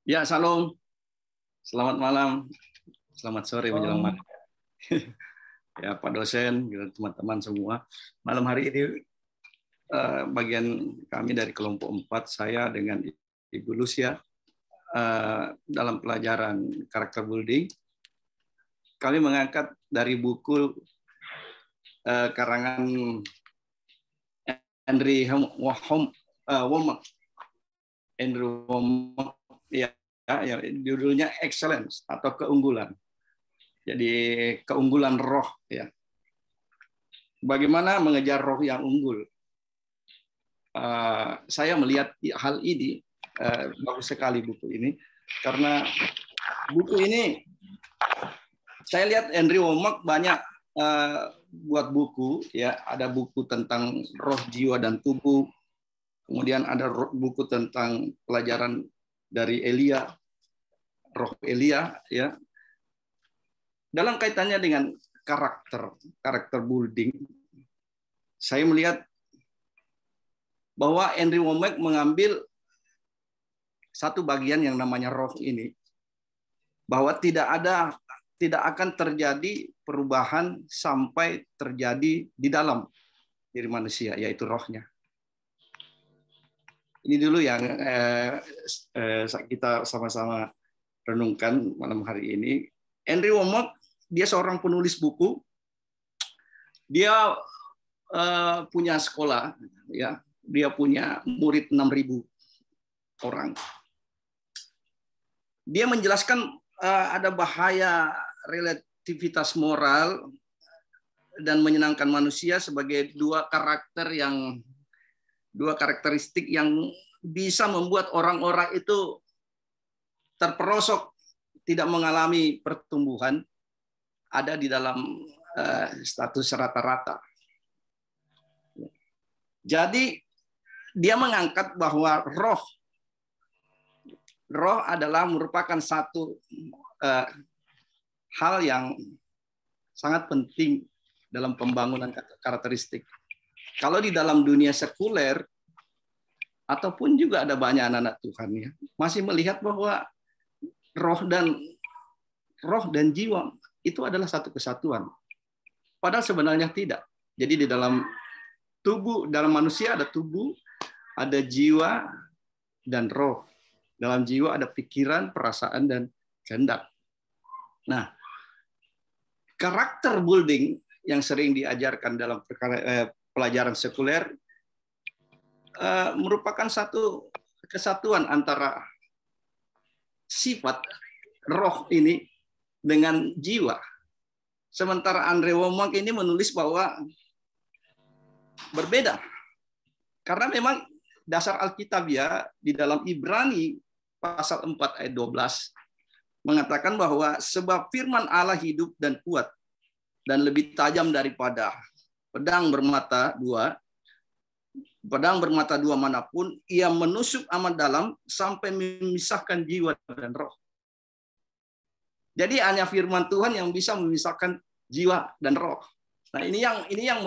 Ya, salam. Selamat malam. Selamat sore menjelang malam. Ya, Pak dosen, teman-teman semua. Malam hari ini bagian kami dari kelompok 4, saya dengan Ibu Lucia, dalam pelajaran karakter building, kami mengangkat dari buku karangan Andrew Wommack, ya, judulnya Excellence atau keunggulan. Jadi keunggulan roh, ya. Bagaimana mengejar roh yang unggul? Saya melihat hal ini, bagus sekali buku ini, karena buku ini saya lihat Andrew Wommack banyak buat buku, ya. Ada buku tentang roh, jiwa, dan tubuh. Kemudian ada buku tentang pelajaran dari Elia, roh Elia, ya. Dalam kaitannya dengan karakter building, saya melihat bahwa Andrew Wommack mengambil satu bagian yang namanya roh ini, bahwa tidak akan terjadi perubahan sampai terjadi di dalam diri manusia, yaitu rohnya. Ini dulu yang kita sama-sama renungkan malam hari ini. Andrew Wommack, dia seorang penulis buku. Dia punya sekolah, ya. Dia punya murid 6.000 orang. Dia menjelaskan ada bahaya relativitas moral dan menyenangkan manusia sebagai dua karakteristik yang bisa membuat orang-orang itu terperosok, tidak mengalami pertumbuhan, ada di dalam status rata-rata. Jadi dia mengangkat bahwa roh adalah merupakan satu hal yang sangat penting dalam pembangunan karakteristik. Kalau di dalam dunia sekuler, ataupun juga ada banyak anak-anak Tuhan, ya, masih melihat bahwa roh dan jiwa itu adalah satu kesatuan. Padahal sebenarnya tidak. Jadi di dalam tubuh, dalam manusia ada tubuh, ada jiwa, dan roh. Dalam jiwa ada pikiran, perasaan, dan kehendak. Nah, karakter building yang sering diajarkan dalam pelajaran sekuler merupakan satu kesatuan antara sifat roh ini dengan jiwa. Sementara Andrew Wommack ini menulis bahwa berbeda. Karena memang dasar Alkitabiah di dalam Ibrani pasal 4 ayat 12 mengatakan bahwa sebab firman Allah hidup dan kuat dan lebih tajam daripada pedang bermata dua manapun, ia menusuk amat dalam sampai memisahkan jiwa dan roh. Jadi hanya firman Tuhan yang bisa memisahkan jiwa dan roh. Nah, ini yang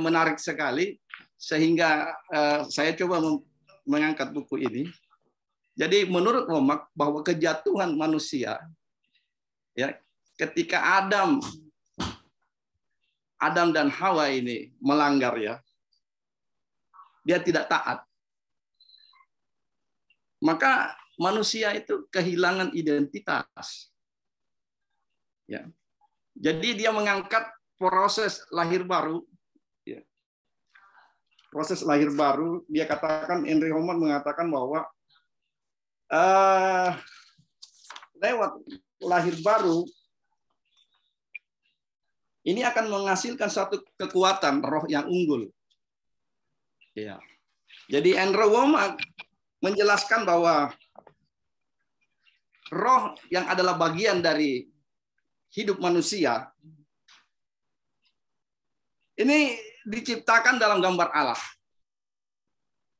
menarik sekali, sehingga saya coba mengangkat buku ini. Jadi menurut Wommack bahwa kejatuhan manusia, ya, ketika Adam dan Hawa ini melanggar, ya, dia tidak taat, maka manusia itu kehilangan identitas, ya. Jadi dia mengangkat proses lahir baru, ya. Proses lahir baru, dia katakan, Andrew Wommack mengatakan bahwa lewat lahir baru ini akan menghasilkan satu kekuatan roh yang unggul. Ya. Jadi Andrew Wommack menjelaskan bahwa roh yang adalah bagian dari hidup manusia ini diciptakan dalam gambar Allah.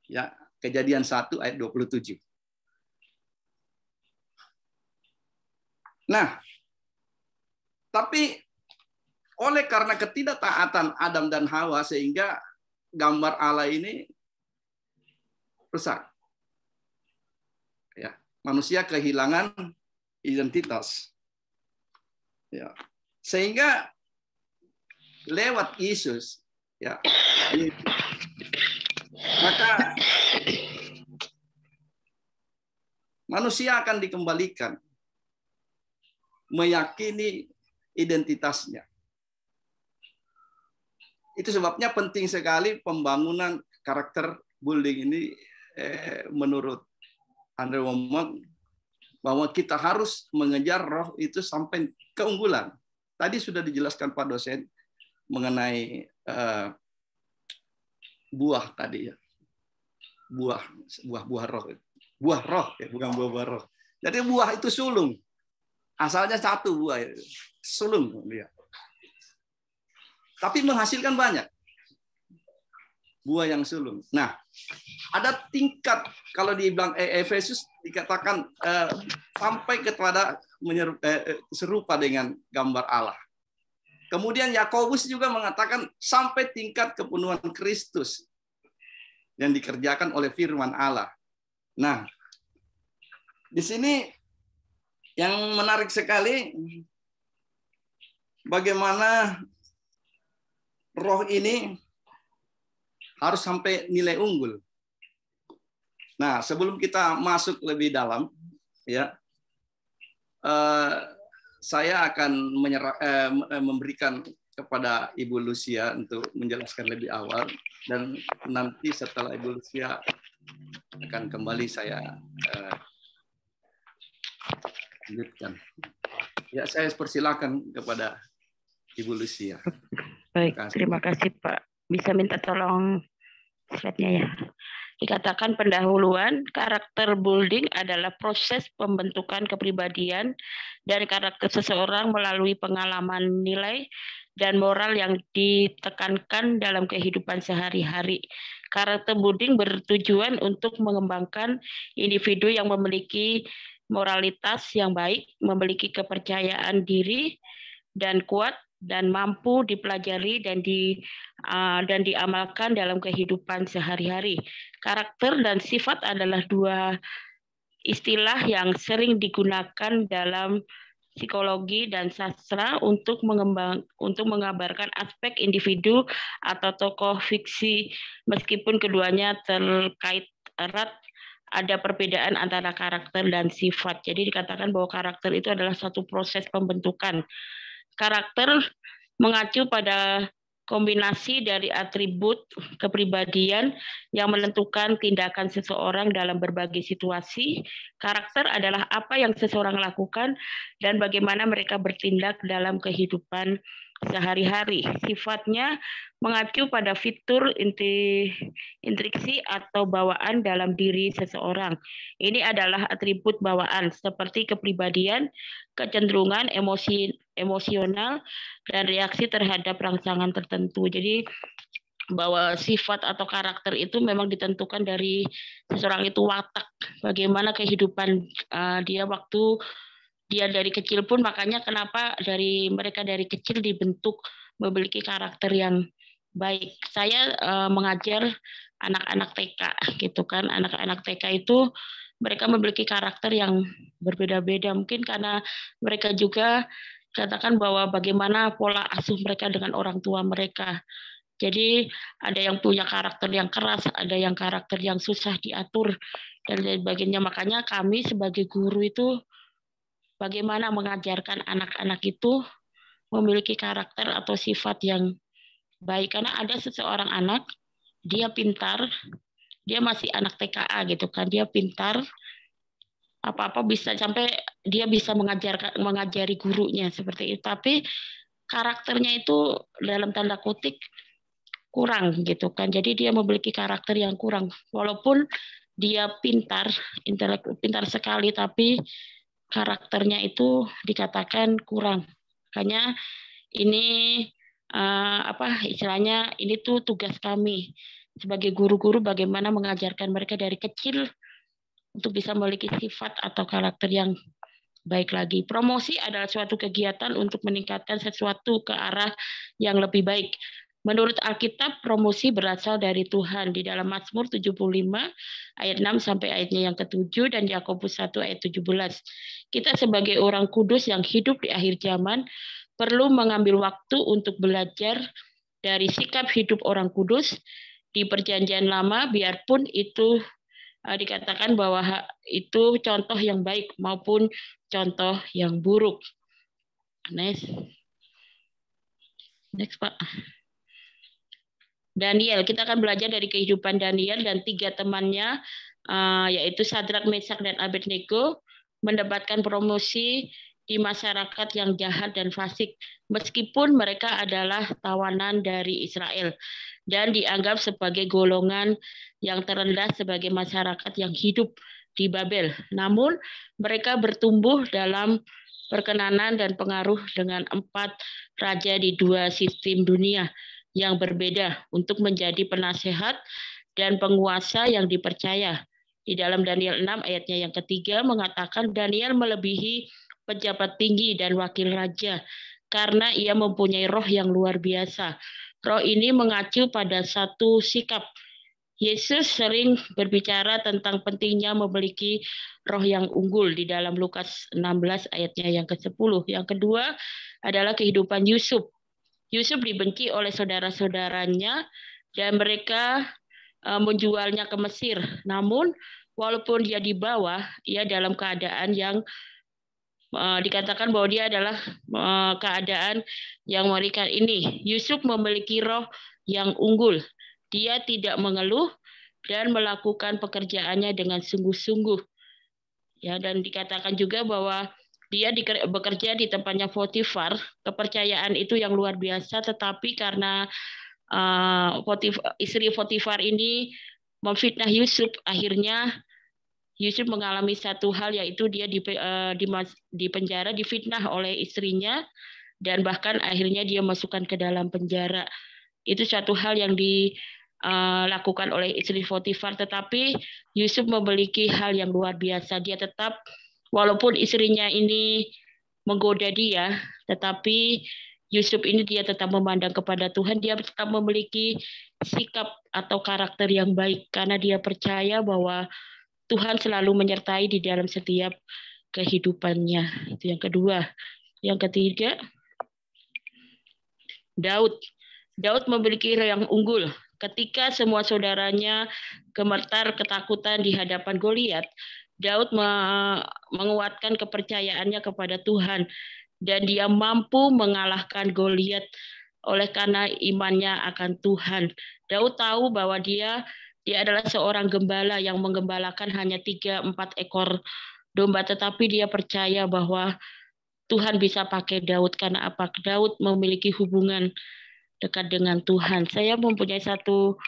Ya, Kejadian 1 ayat 27. Nah, tapi oleh karena ketidaktaatan Adam dan Hawa sehingga gambar Allah ini rusak. Ya. manusia kehilangan identitas. Ya. Sehingga lewat Yesus, ya, maka manusia akan dikembalikan meyakini identitasnya. Itu sebabnya penting sekali pembangunan karakter building ini menurut Andre Wommack, bahwa kita harus mengejar roh itu sampai keunggulan. Tadi sudah dijelaskan Pak dosen mengenai buah tadi ya. Buah roh. Buah roh ya, bukan buah roh. Jadi buah itu sulung. Asalnya satu buah, sulung dia. Tapi menghasilkan banyak. Buah yang sulung. Nah, ada tingkat kalau dibilang Efesus dikatakan sampai kepada serupa dengan gambar Allah. Kemudian Yakobus juga mengatakan sampai tingkat kepenuhan Kristus yang dikerjakan oleh firman Allah. Nah, di sini yang menarik sekali bagaimana roh ini harus sampai nilai unggul. Nah, sebelum kita masuk lebih dalam, ya, saya akan memberikan kepada Ibu Lucia untuk menjelaskan lebih awal, dan nanti setelah Ibu Lucia akan kembali saya lanjutkan. Ya, saya persilakan kepada Ibu Lucia. Baik, terima kasih Pak. Bisa minta tolong slide-nya ya. Dikatakan pendahuluan, karakter building adalah proses pembentukan kepribadian dan karakter seseorang melalui pengalaman nilai dan moral yang ditekankan dalam kehidupan sehari-hari. Karakter building bertujuan untuk mengembangkan individu yang memiliki moralitas yang baik, memiliki kepercayaan diri dan kuat, dan mampu dipelajari dan diamalkan dalam kehidupan sehari-hari. Karakter dan sifat adalah dua istilah yang sering digunakan dalam psikologi dan sastra untuk mengabarkan aspek individu atau tokoh fiksi, meskipun keduanya terkait erat. Ada perbedaan antara karakter dan sifat. Jadi dikatakan bahwa karakter itu adalah satu proses pembentukan. Karakter mengacu pada kombinasi dari atribut kepribadian yang menentukan tindakan seseorang dalam berbagai situasi. Karakter adalah apa yang seseorang lakukan dan bagaimana mereka bertindak dalam kehidupan sehari-hari. Sifatnya mengacu pada fitur intriksi atau bawaan dalam diri seseorang. Ini adalah atribut bawaan seperti kepribadian, kecenderungan emosional, dan reaksi terhadap rangsangan tertentu. Jadi bahwa sifat atau karakter itu memang ditentukan dari seseorang itu watak, bagaimana kehidupan dia waktu dia dari kecil pun, makanya kenapa mereka dari kecil dibentuk memiliki karakter yang baik. Saya mengajar anak-anak TK gitu kan, anak-anak TK itu mereka memiliki karakter yang berbeda-beda, mungkin karena mereka juga katakan bahwa bagaimana pola asuh mereka dengan orang tua mereka. Jadi ada yang punya karakter yang keras, ada yang karakter yang susah diatur dan sebagainya. Makanya kami sebagai guru itu bagaimana mengajarkan anak-anak itu memiliki karakter atau sifat yang baik. Karena ada seseorang anak, dia pintar, dia masih anak TKA gitu kan, dia pintar, apa-apa bisa sampai dia bisa mengajari gurunya seperti itu. Tapi karakternya itu dalam tanda kutip kurang gitu kan. Jadi dia memiliki karakter yang kurang. Walaupun dia pintar sekali, tapi karakternya itu dikatakan kurang. Makanya ini istilahnya ini tuh tugas kami sebagai guru-guru bagaimana mengajarkan mereka dari kecil untuk bisa memiliki sifat atau karakter yang baik lagi. Promosi adalah suatu kegiatan untuk meningkatkan sesuatu ke arah yang lebih baik. Menurut Alkitab, promosi berasal dari Tuhan. Di dalam Mazmur 75 ayat 6 sampai ayatnya yang ke-7 dan Yakobus 1 ayat 17. Kita sebagai orang kudus yang hidup di akhir zaman perlu mengambil waktu untuk belajar dari sikap hidup orang kudus di Perjanjian Lama, biarpun itu dikatakan bahwa itu contoh yang baik maupun contoh yang buruk. Next, Pak. Daniel, kita akan belajar dari kehidupan Daniel dan 3 temannya, yaitu Sadrak, Mesak, dan Abednego, mendapatkan promosi di masyarakat yang jahat dan fasik, meskipun mereka adalah tawanan dari Israel dan dianggap sebagai golongan yang terendah sebagai masyarakat yang hidup di Babel. Namun, mereka bertumbuh dalam perkenanan dan pengaruh dengan 4 raja di 2 sistem dunia yang berbeda untuk menjadi penasehat dan penguasa yang dipercaya. Di dalam Daniel 6 ayatnya yang ketiga mengatakan Daniel melebihi pejabat tinggi dan wakil raja karena ia mempunyai roh yang luar biasa. Roh ini mengacu pada satu sikap. Yesus sering berbicara tentang pentingnya memiliki roh yang unggul di dalam Lukas 16 ayatnya yang ke-10. Yang kedua adalah kehidupan Yusuf. Yusuf dibenci oleh saudara-saudaranya dan mereka menjualnya ke Mesir. Namun walaupun dia dibawa, ia dalam keadaan yang dikatakan bahwa dia adalah keadaan yang mengerikan ini. Yusuf memiliki roh yang unggul. Dia tidak mengeluh dan melakukan pekerjaannya dengan sungguh-sungguh. Ya, dan dikatakan juga bahwa dia bekerja di tempatnya Potifar. Kepercayaan itu yang luar biasa, tetapi karena istri Potifar ini memfitnah Yusuf, akhirnya Yusuf mengalami satu hal, yaitu dia di penjara, difitnah oleh istrinya, dan bahkan akhirnya dia masukkan ke dalam penjara. Itu satu hal yang dilakukan oleh istri Potifar, tetapi Yusuf memiliki hal yang luar biasa. Dia tetap, walaupun istrinya ini menggoda dia, tetapi Yusuf ini dia tetap memandang kepada Tuhan. Dia tetap memiliki sikap atau karakter yang baik karena dia percaya bahwa Tuhan selalu menyertai di dalam setiap kehidupannya. Itu yang kedua. Yang ketiga, Daud. Daud memiliki roh yang unggul. Ketika semua saudaranya gemetar ketakutan di hadapan Goliat, Daud menguatkan kepercayaannya kepada Tuhan dan dia mampu mengalahkan Goliat oleh karena imannya akan Tuhan. Daud tahu bahwa dia adalah seorang gembala yang menggembalakan hanya 3-4 ekor domba, tetapi dia percaya bahwa Tuhan bisa pakai Daud karena apa? Daud memiliki hubungan dekat dengan Tuhan. Saya mempunyai satu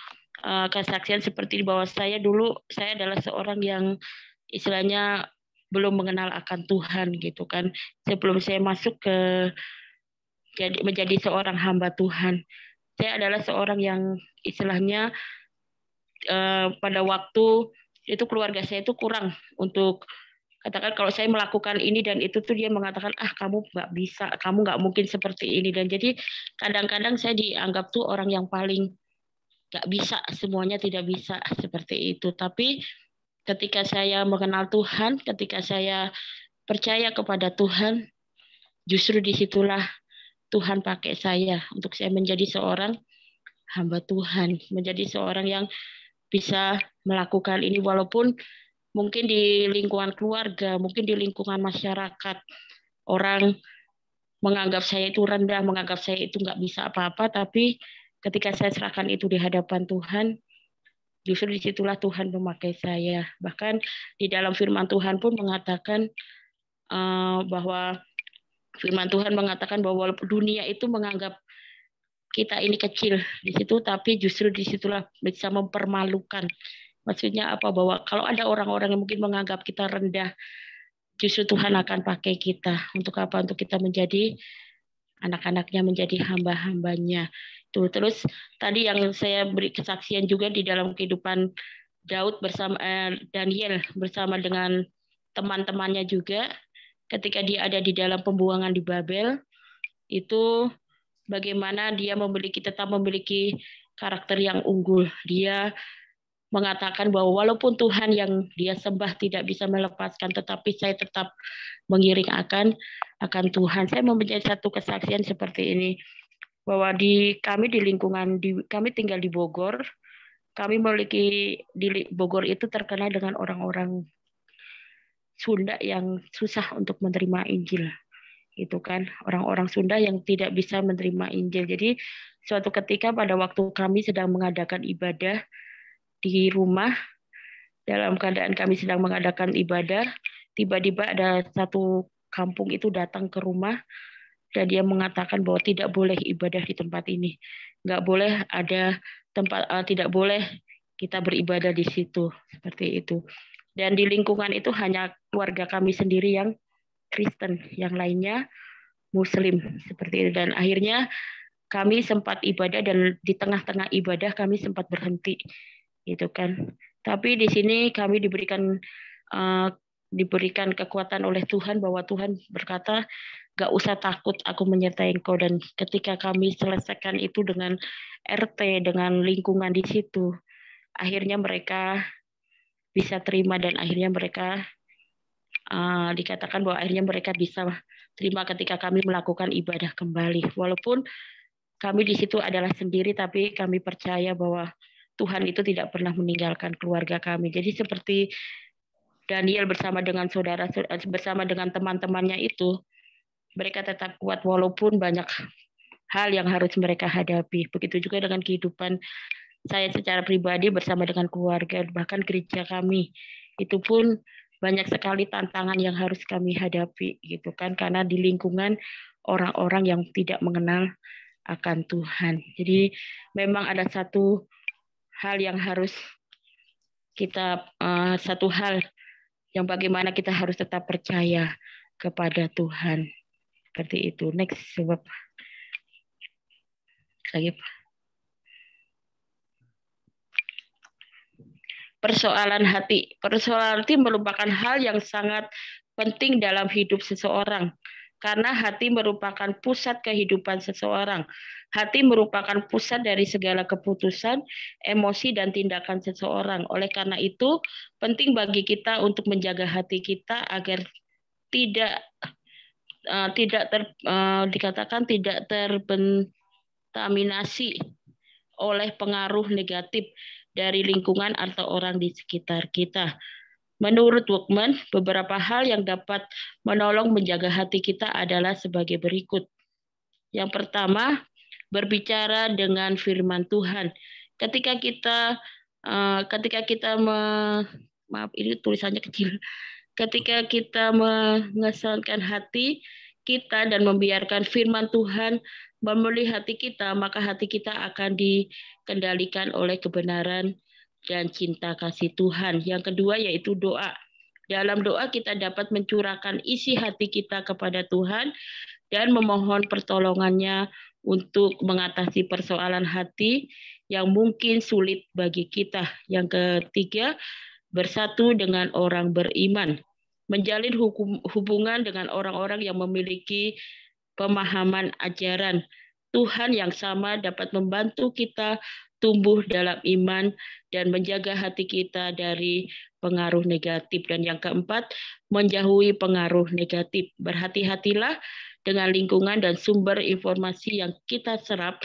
kesaksian seperti bahwa saya adalah seorang yang istilahnya belum mengenal akan Tuhan gitu kan. Sebelum saya masuk menjadi seorang hamba Tuhan, saya adalah seorang yang istilahnya pada waktu itu keluarga saya itu kurang untuk katakan kalau saya melakukan ini dan itu tuh dia mengatakan kamu nggak bisa, kamu nggak mungkin seperti ini, dan jadi kadang-kadang saya dianggap tuh orang yang paling nggak bisa, semuanya tidak bisa seperti itu. Tapi ketika saya mengenal Tuhan, ketika saya percaya kepada Tuhan, justru disitulah Tuhan pakai saya untuk saya menjadi seorang hamba Tuhan, menjadi seorang yang bisa melakukan ini walaupun mungkin di lingkungan keluarga, mungkin di lingkungan masyarakat, orang menganggap saya itu rendah, menganggap saya itu nggak bisa apa-apa, tapi ketika saya serahkan itu di hadapan Tuhan, justru disitulah Tuhan memakai saya. Bahkan di dalam firman Tuhan pun mengatakan bahwa firman Tuhan mengatakan bahwa walaupun dunia itu menganggap kita ini kecil di situ, tapi justru disitulah bisa mempermalukan. Maksudnya apa? Bahwa kalau ada orang-orang yang mungkin menganggap kita rendah, justru Tuhan akan pakai kita. Untuk apa? Untuk kita menjadi anak-anaknya, menjadi hamba-hambanya. Terus tadi yang saya beri kesaksian juga di dalam kehidupan Daud bersama Daniel bersama dengan teman-temannya juga, ketika dia ada di dalam pembuangan di Babel, itu bagaimana dia tetap memiliki karakter yang unggul. Dia mengatakan bahwa walaupun Tuhan yang dia sembah tidak bisa melepaskan, tetapi saya tetap mengiring akan Tuhan. Saya mempunyai satu kesaksian seperti ini, bahwa kami di lingkungan kami tinggal di Bogor. Kami memiliki di Bogor itu terkenal dengan orang-orang Sunda yang susah untuk menerima Injil. Itu kan orang-orang Sunda yang tidak bisa menerima Injil. Jadi suatu ketika pada waktu kami sedang mengadakan ibadah di rumah, dalam keadaan kami sedang mengadakan ibadah, tiba-tiba ada satu kampung itu datang ke rumah dan dia mengatakan bahwa tidak boleh ibadah di tempat ini, nggak boleh ada tempat, tidak boleh kita beribadah di situ, seperti itu. Dan di lingkungan itu hanya keluarga kami sendiri yang Kristen, yang lainnya Muslim, seperti itu. Dan akhirnya kami sempat ibadah dan di tengah-tengah ibadah kami sempat berhenti, gitu kan. Tapi di sini kami diberikan kekuatan oleh Tuhan, bahwa Tuhan berkata, gak usah takut, aku menyertai engkau. Dan ketika kami selesaikan itu dengan RT, dengan lingkungan di situ, akhirnya mereka bisa terima dan akhirnya mereka dikatakan bahwa akhirnya mereka bisa terima ketika kami melakukan ibadah kembali. Walaupun kami di situ adalah sendiri, tapi kami percaya bahwa Tuhan itu tidak pernah meninggalkan keluarga kami. Jadi seperti Daniel bersama dengan bersama dengan teman-temannya itu, mereka tetap kuat walaupun banyak hal yang harus mereka hadapi. Begitu juga dengan kehidupan saya secara pribadi bersama dengan keluarga, bahkan gereja kami. Itu pun banyak sekali tantangan yang harus kami hadapi, gitu kan, karena di lingkungan orang-orang yang tidak mengenal akan Tuhan. Jadi memang ada satu hal yang harus kita, satu hal yang bagaimana kita harus tetap percaya kepada Tuhan. Seperti itu. Next, sebab lagi. Persoalan hati. Persoalan hati merupakan hal yang sangat penting dalam hidup seseorang. Karena hati merupakan pusat kehidupan seseorang. Hati merupakan pusat dari segala keputusan, emosi, dan tindakan seseorang. Oleh karena itu, penting bagi kita untuk menjaga hati kita agar dikatakan tidak terkontaminasi oleh pengaruh negatif dari lingkungan atau orang di sekitar kita. Menurut Wegman, beberapa hal yang dapat menolong menjaga hati kita adalah sebagai berikut. Yang pertama, berbicara dengan firman Tuhan. Ketika kita maaf, ini tulisannya kecil. Ketika kita mengesalkan hati kita dan membiarkan firman Tuhan memenuhi hati kita, maka hati kita akan dikendalikan oleh kebenaran dan cinta kasih Tuhan. Yang kedua yaitu doa. Dalam doa kita dapat mencurahkan isi hati kita kepada Tuhan dan memohon pertolongannya untuk mengatasi persoalan hati yang mungkin sulit bagi kita. Yang ketiga, bersatu dengan orang beriman. Menjalin hubungan dengan orang-orang yang memiliki pemahaman ajaran Tuhan yang sama dapat membantu kita tumbuh dalam iman dan menjaga hati kita dari pengaruh negatif. Dan yang keempat, menjauhi pengaruh negatif. Berhati-hatilah dengan lingkungan dan sumber informasi yang kita serap,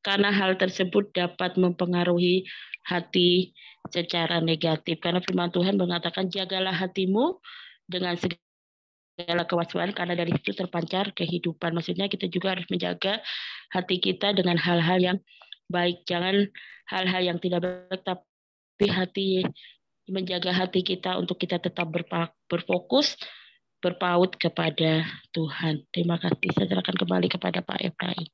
karena hal tersebut dapat mempengaruhi hati secara negatif. Karena firman Tuhan mengatakan, jagalah hatimu dengan segala kewaspadaan, karena dari situ terpancar kehidupan. Maksudnya kita juga harus menjaga hati kita dengan hal-hal yang baik. Jangan hal-hal yang tidak baik, tapi menjaga hati kita untuk kita tetap berfokus, berpaut kepada Tuhan. Terima kasih. Saya serahkan kembali kepada Pak Efraim.